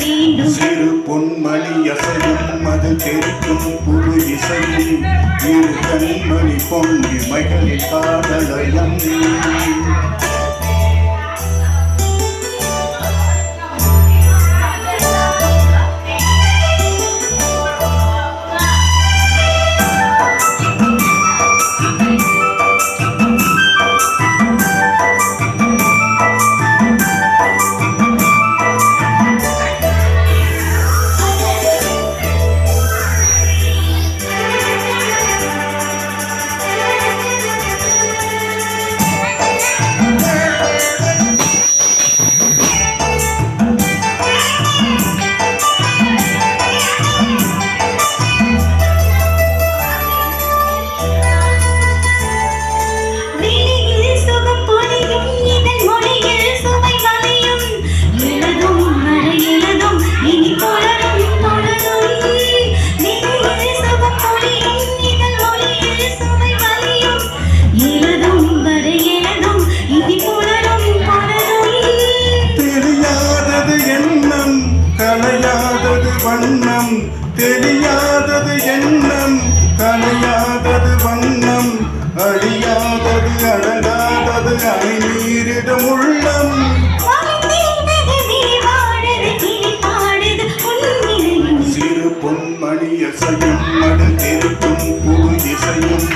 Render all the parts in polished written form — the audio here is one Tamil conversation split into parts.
சிறு பொன்மணி அசையும் அது தெரிக்கும் புது இசையும் இரு கண்மணி பொங்கி மகளிர் காதலயம் வண்ணம் தெரியாதது எண்ணம் கலையாதது வண்ணம் அழியாதது அழகாதது அணை நீரிடும் உள்ளம் சிறு பொன்மணி அசையும் மடு தெரிக்கும் புது இசையும்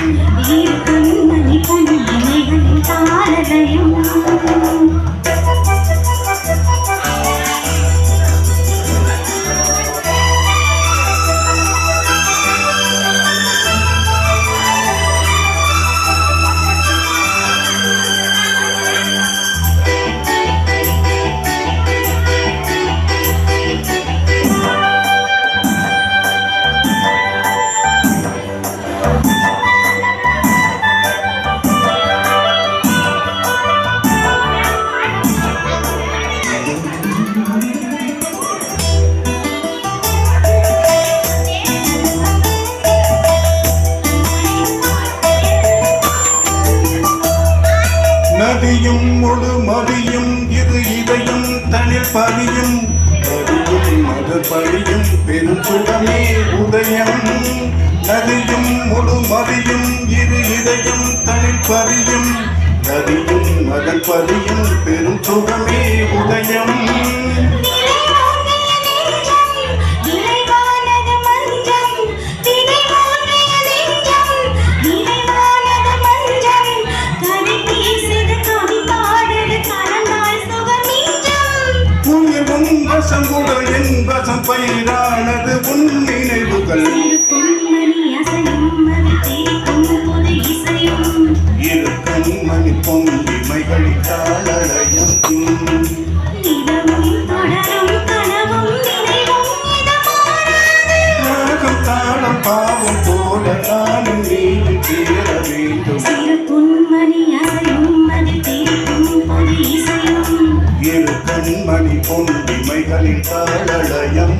நதியும் முழு மதியும் இது இதயம் தனில் பதியும் மதர் பழியும் பெருஞ்சுடமே உதயம் நதியும் முழு மதியும் இது இதயம் தனில் பதியும் நதியும் மதர் பதியும் பெருஞ்சுடமே உதயம் என்பசம் பயிரானது உன் நினைவுகள் இரு கண்மணி பொங்கி மகளிர் காதலயம் ராகம் தாளம் பாவம் போல நானும் நீயும் சேர வேண்டும் இரு கண்மணி பொங்கி மகளிர் காதலயம்.